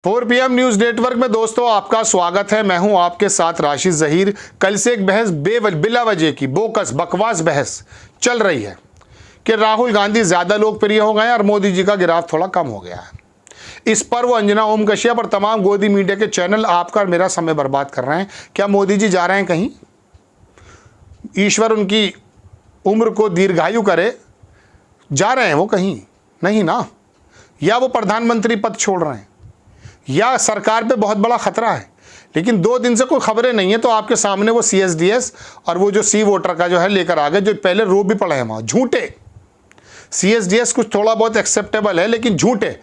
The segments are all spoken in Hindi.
4 PM न्यूज नेटवर्क में दोस्तों आपका स्वागत है। मैं हूं आपके साथ राशिद जहीर। कल से एक बहस बिला वजह की बोकस बकवास बहस चल रही है कि राहुल गांधी ज्यादा लोकप्रिय हो गए और मोदी जी का गिराव थोड़ा कम हो गया है। इस पर वो अंजना ओम कश्यप और तमाम गोदी मीडिया के चैनल आपका और मेरा समय बर्बाद कर रहे हैं। क्या मोदी जी जा रहे हैं कहीं? ईश्वर उनकी उम्र को दीर्घायु करे, जा रहे हैं वो कहीं? नहीं ना। या वो प्रधानमंत्री पद छोड़ रहे हैं या सरकार पे बहुत बड़ा खतरा है। लेकिन 2 दिन से कोई खबरें नहीं है, तो आपके सामने वो CSDS और वो जो सी वोटर का जो है लेकर आ गए, जो पहले रो भी पड़े हैं वहाँ। झूठे CSDS कुछ थोड़ा बहुत एक्सेप्टेबल है, लेकिन झूठे।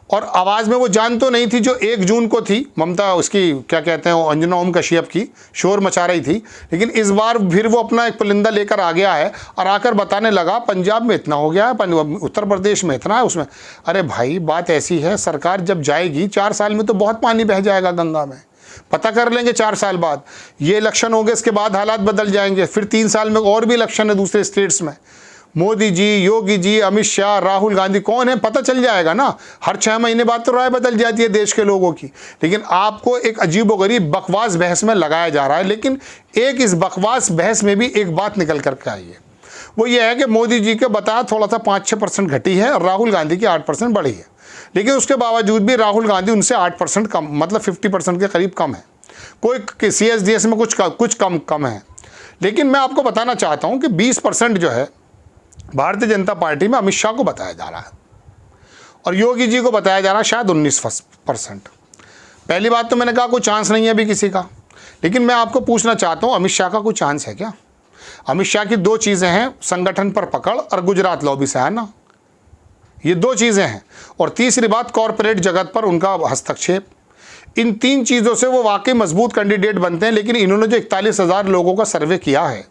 और आवाज़ में वो जान तो नहीं थी जो 1 जून को थी, ममता उसकी क्या कहते हैं अंजना ओम कश्यप की शोर मचा रही थी। लेकिन इस बार फिर वो अपना एक पुलिंदा लेकर आ गया है और आकर बताने लगा पंजाब में इतना हो गया है, उत्तर प्रदेश में इतना है उसमें। अरे भाई बात ऐसी है, सरकार जब जाएगी 4 साल में तो बहुत पानी बह जाएगा गंगा में। पता कर लेंगे 4 साल बाद, ये इलेक्शन होंगे, इसके बाद हालात बदल जाएंगे। फिर 3 साल में और भी इलेक्शन है दूसरे स्टेट्स में। मोदी जी, योगी जी, अमित शाह, राहुल गांधी कौन है पता चल जाएगा ना। हर 6 महीने बाद तो राय बदल जाती है देश के लोगों की। लेकिन आपको एक अजीबोगरीब बकवास बहस में लगाया जा रहा है। लेकिन एक इस बकवास बहस में भी एक बात निकल करके आई है, वो ये है कि मोदी जी के बताया थोड़ा सा 5-6% घटी है और राहुल गांधी की 8% बढ़ी है। लेकिन उसके बावजूद भी राहुल गांधी उनसे 8% कम, मतलब 50% के करीब कम है। कोई CSDS में कुछ कम है। लेकिन मैं आपको बताना चाहता हूँ कि 20% जो है भारतीय जनता पार्टी में अमित शाह को बताया जा रहा है और योगी जी को बताया जा रहा है शायद 19%। पहली बात तो मैंने कहा कोई चांस नहीं है अभी किसी का। लेकिन मैं आपको पूछना चाहता हूं अमित शाह का कोई चांस है क्या? अमित शाह की 2 चीज़ें हैं, संगठन पर पकड़ और गुजरात लॉबी से आना। ये 2 चीज़ें हैं। और तीसरी बात कॉरपोरेट जगत पर उनका हस्तक्षेप। इन 3 चीज़ों से वो वाकई मजबूत कैंडिडेट बनते हैं। लेकिन इन्होंने जो 41,000 लोगों का सर्वे किया है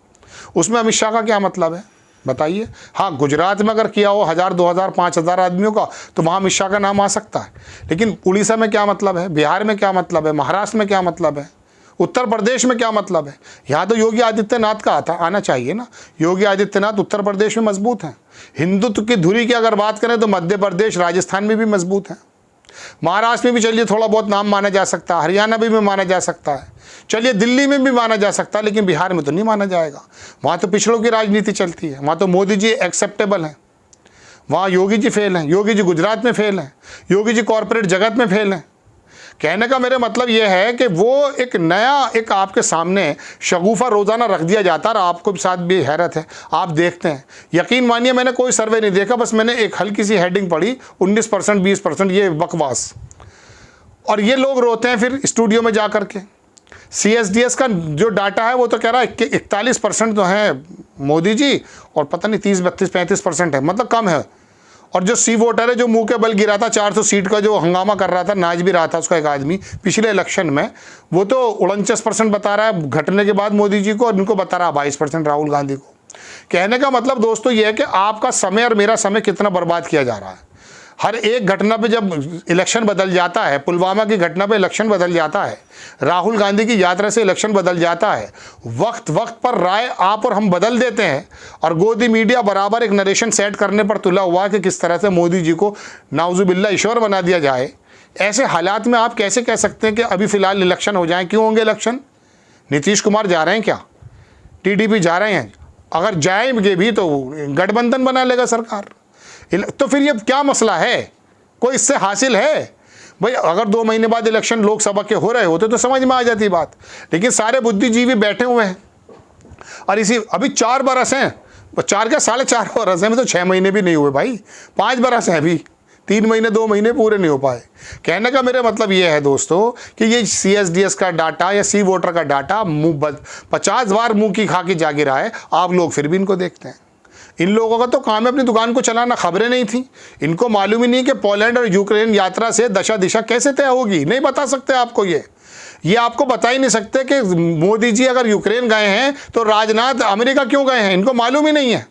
उसमें अमित शाह का क्या मतलब है बताइए? हाँ, गुजरात में अगर किया हो 1000, 2000, 5000 आदमियों का तो वहाँ अमित शाह का नाम आ सकता है। लेकिन उड़ीसा में क्या मतलब है, बिहार में क्या मतलब है, महाराष्ट्र में क्या मतलब है, उत्तर प्रदेश में क्या मतलब है? यहाँ तो योगी आदित्यनाथ का आना चाहिए ना। योगी आदित्यनाथ उत्तर प्रदेश में मजबूत हैं। हिंदुत्व की धुरी की अगर बात करें तो मध्य प्रदेश, राजस्थान में भी मजबूत हैं। महाराष्ट्र में भी चलिए थोड़ा बहुत नाम माना जा सकता है, हरियाणा में भी माना जा सकता है, चलिए दिल्ली में भी माना जा सकता है। लेकिन बिहार में तो नहीं माना जाएगा। वहाँ तो पिछड़ों की राजनीति चलती है। वहाँ तो मोदी जी एक्सेप्टेबल हैं, वहाँ योगी जी फेल हैं। योगी जी गुजरात में फेल हैं, योगी जी कॉरपोरेट जगत में फेल हैं। कहने का मेरा मतलब यह है कि वो एक नया एक आपके सामने शगुफा रोज़ाना रख दिया जाता है और आपको भी साथ भी हैरत है, आप देखते हैं। यकीन मानिए मैंने कोई सर्वे नहीं देखा, बस मैंने एक हल्की सी हेडिंग पढ़ी 19%, 20%, ये बकवास। और ये लोग रोते हैं फिर स्टूडियो में जा कर के। CSDS का जो डाटा है वो तो कह रहा है कि 41% तो है मोदी जी और पता नहीं 30, 32, 35% है, मतलब कम है। और जो सी वोटर है जो मुंह के बल गिरा था 400 सीट का, जो हंगामा कर रहा था, नाच भी रहा था उसका एक आदमी पिछले इलेक्शन में, वो तो 49% बता रहा है घटने के बाद मोदी जी को, और इनको बता रहा है 22% राहुल गांधी को। कहने का मतलब दोस्तों ये है कि आपका समय और मेरा समय कितना बर्बाद किया जा रहा है। हर एक घटना पे जब इलेक्शन बदल जाता है, पुलवामा की घटना पे इलेक्शन बदल जाता है, राहुल गांधी की यात्रा से इलेक्शन बदल जाता है, वक्त पर राय आप और हम बदल देते हैं। और गोदी मीडिया बराबर एक नरेशन सेट करने पर तुला हुआ कि किस तरह से मोदी जी को नाउजुबिल्ला ईश्वर बना दिया जाए। ऐसे हालात में आप कैसे कह सकते हैं कि अभी फ़िलहाल इलेक्शन हो जाए? क्यों होंगे इलेक्शन? नीतीश कुमार जा रहे हैं क्या? TDP जा रहे हैं? अगर जाएंगे भी तो गठबंधन बना लेगा सरकार। तो फिर ये क्या मसला है? कोई इससे हासिल है? भाई अगर 2 महीने बाद इलेक्शन लोकसभा के हो रहे होते तो समझ में आ जाती बात। लेकिन सारे बुद्धिजीवी बैठे हुए हैं और इसी अभी 4 बरस हैं, 4 क्या 4.5 बरस हैं, में तो 6 महीने भी नहीं हुए भाई, 5 बरस हैं अभी, 3 महीने 2 महीने पूरे नहीं हो पाए। कहने का मेरा मतलब ये है दोस्तों कि ये CSDS का डाटा या सी वोटर का डाटा 50 बार मुँह की खा के जा गिरा है, आप लोग फिर भी इनको देखते हैं। इन लोगों का तो काम है अपनी दुकान को चलाना। खबरें नहीं थी, इनको मालूम ही नहीं कि पोलैंड और यूक्रेन यात्रा से दशा दिशा कैसे तय होगी। नहीं बता सकते आपको, ये आपको बता ही नहीं सकते कि मोदी जी अगर यूक्रेन गए हैं तो राजनाथ अमेरिका क्यों गए हैं, इनको मालूम ही नहीं है।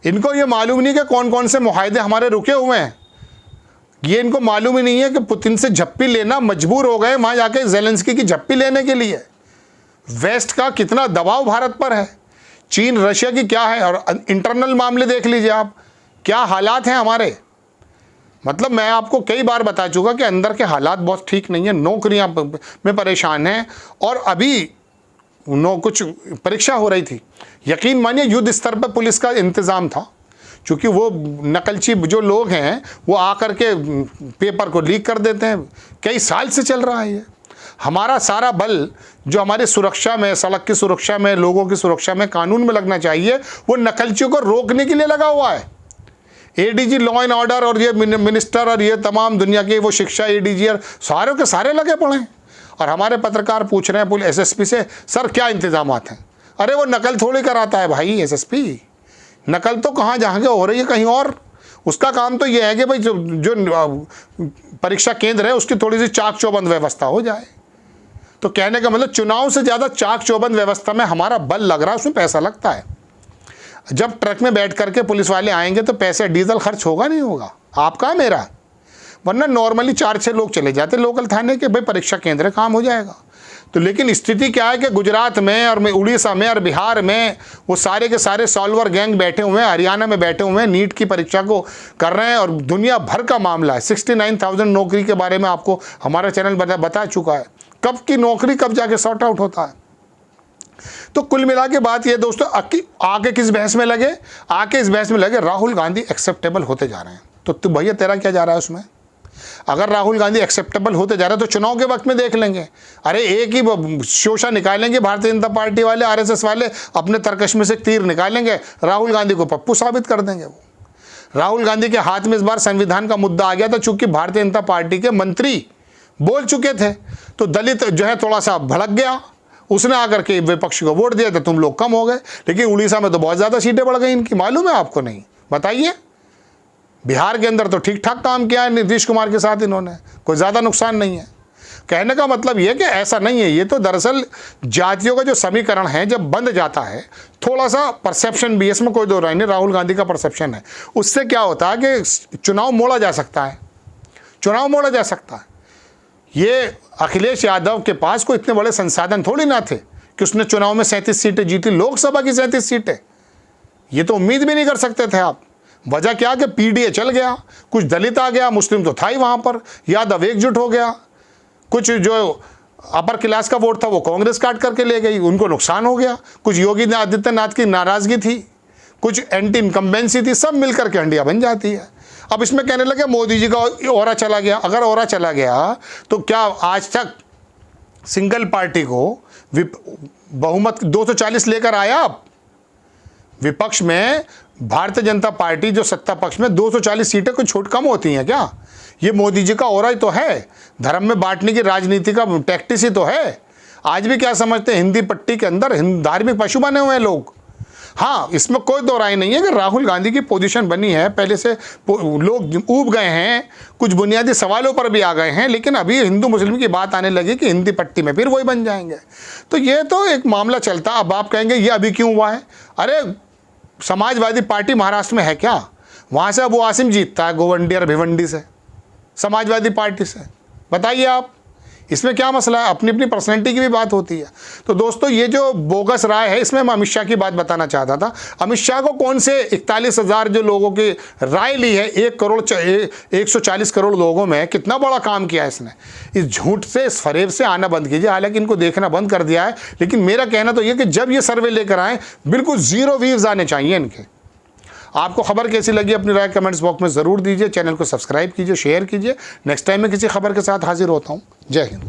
इनको ये मालूम नहीं कि कौन कौन से मुआहदे हमारे रुके हुए हैं। ये इनको मालूम ही नहीं है कि पुतिन से झप्पी लेना मजबूर हो गए वहाँ जाके ज़ेलेंस्की की झप्पी लेने के लिए। वेस्ट का कितना दबाव भारत पर है, चीन रशिया की क्या है, और इंटरनल मामले देख लीजिए आप, क्या हालात हैं हमारे। मतलब मैं आपको कई बार बता चुका कि अंदर के हालात बहुत ठीक नहीं है, नौकरियां में परेशान हैं और अभी कुछ परीक्षा हो रही थी। यकीन मानिए युद्ध स्तर पर पुलिस का इंतज़ाम था, क्योंकि वो नकलची जो लोग हैं वो आकर के पेपर को लीक कर देते हैं। कई साल से चल रहा है ये। हमारा सारा बल जो हमारी सुरक्षा में, सड़क की सुरक्षा में, लोगों की सुरक्षा में, कानून में लगना चाहिए, वो नकलचियों को रोकने के लिए लगा हुआ है। एडीजी लॉ एंड ऑर्डर और ये मिनिस्टर और ये तमाम दुनिया के वो शिक्षा एडीजी और सारे के सारे लगे पड़े हैं। और हमारे पत्रकार पूछ रहे हैं पुलिस एसएसपी से, सर क्या इंतजामात हैं? अरे वो नकल थोड़ी कराता है भाई एसएसपी, नकल तो कहाँ जहाँ के हो रही है कहीं और। उसका काम तो ये है कि भाई जो परीक्षा केंद्र है उसकी थोड़ी सी चाक चौबंद व्यवस्था हो जाए। तो कहने का मतलब चुनाव से ज़्यादा चाक चौबंद व्यवस्था में हमारा बल लग रहा है, उसमें पैसा लगता है। जब ट्रक में बैठ करके पुलिस वाले आएंगे तो पैसे डीजल खर्च होगा नहीं होगा, आपका मेरा, वरना नॉर्मली 4-6 लोग चले जाते लोकल थाने के, भाई परीक्षा केंद्र काम हो जाएगा। तो लेकिन स्थिति क्या है कि गुजरात में और उड़ीसा में और बिहार में वो सारे के सारे सॉल्वर गैंग बैठे हुए हैं, हरियाणा में बैठे हुए हैं, नीट की परीक्षा को कर रहे हैं और दुनिया भर का मामला है। 69,000 नौकरी के बारे में आपको हमारा चैनल बता चुका है, कब की नौकरी कब जाके सॉर्ट आउट होता है। तो कुल मिला के बात ये दोस्तों, आके किस बहस में लगे, आके इस बहस में लगे राहुल गांधी एक्सेप्टेबल होते जा रहे हैं। तो भैया तेरा क्या जा रहा है उसमें? अगर राहुल गांधी एक्सेप्टेबल होते जा रहे हैं तो चुनाव के वक्त में देख लेंगे। अरे एक ही शोषा निकालेंगे भारतीय जनता पार्टी वाले, आरएसएस वाले, अपने तरकश में से तीर निकालेंगे, राहुल गांधी को पप्पू साबित कर देंगे। वो राहुल गांधी के हाथ में इस बार संविधान का मुद्दा आ गया था, चूंकि भारतीय जनता पार्टी के मंत्री बोल चुके थे तो दलित जो है थोड़ा सा भड़क गया, उसने आकर के विपक्ष को वोट दिया तो तुम लोग कम हो गए। लेकिन उड़ीसा में तो बहुत ज़्यादा सीटें बढ़ गई इनकी, मालूम है आपको? नहीं बताइए। बिहार के अंदर तो ठीक ठाक काम किया है नीतीश कुमार के साथ इन्होंने, कोई ज़्यादा नुकसान नहीं है। कहने का मतलब ये कि ऐसा नहीं है, ये तो दरअसल जातियों का जो समीकरण है जब बंद जाता है, थोड़ा सा परसेप्शन भी, इसमें कोई दो राय नहीं, राहुल गांधी का परसेप्शन है, उससे क्या होता है कि चुनाव मोड़ा जा सकता है, चुनाव मोड़ा जा सकता है। ये अखिलेश यादव के पास कोई इतने बड़े संसाधन थोड़ी ना थे कि उसने चुनाव में 37 सीटें जीती, लोकसभा की 37 सीटें, ये तो उम्मीद भी नहीं कर सकते थे आप। वजह क्या कि पीडीए चल गया, कुछ दलित आ गया, मुस्लिम तो था ही वहाँ पर, यादव एकजुट हो गया, कुछ जो अपर क्लास का वोट था वो कांग्रेस काट करके ले गई, उनको नुकसान हो गया, कुछ योगी आदित्यनाथ की नाराज़गी थी, कुछ एंटी इनकम्बेंसी थी, सब मिलकर के हंडिया बन जाती है। अब इसमें कहने लगे मोदी जी का औरा चला गया। अगर औरा चला गया तो क्या आज तक सिंगल पार्टी को बहुमत 240 लेकर आया? आप विपक्ष में भारतीय जनता पार्टी जो सत्ता पक्ष में 240 सीटें कुछ छूट कम होती हैं क्या? ये मोदी जी का औरा ही तो है, धर्म में बांटने की राजनीति का टैक्टिस ही तो है। आज भी क्या समझते हैं, हिंदी पट्टी के अंदर धार्मिक पशु बने हुए हैं लोग। हाँ, इसमें कोई दो राय नहीं है कि राहुल गांधी की पोजीशन बनी है, पहले से लोग ऊब गए हैं, कुछ बुनियादी सवालों पर भी आ गए हैं, लेकिन अभी हिंदू मुस्लिम की बात आने लगी कि हिंदी पट्टी में फिर वही बन जाएंगे। तो ये तो एक मामला चलता। अब आप कहेंगे ये अभी क्यों हुआ है? अरे समाजवादी पार्टी महाराष्ट्र में है क्या? वहाँ से अबू आसिम जीतता है गोवंडी और भिवंडी से, समाजवादी पार्टी से। बताइए आप, इसमें क्या मसला है? अपनी अपनी पर्सनैलिटी की भी बात होती है। तो दोस्तों ये जो बोगस राय है, इसमें मैं अमित शाह की बात बताना चाहता था। अमित शाह को कौन से 41,000 जो लोगों की राय ली है, 140 करोड़ लोगों में कितना बड़ा काम किया है इसने। इस झूठ से, इस फरेब से आना बंद कीजिए। हालांकि इनको देखना बंद कर दिया है, लेकिन मेरा कहना तो ये कि जब ये सर्वे लेकर आए बिल्कुल 0 व्यूज़ आने चाहिए इनके। आपको खबर कैसी लगी अपनी राय कमेंट्स बॉक्स में ज़रूर दीजिए। चैनल को सब्सक्राइब कीजिए, शेयर कीजिए। नेक्स्ट टाइम मैं किसी खबर के साथ हाजिर होता हूँ। जय हिंद।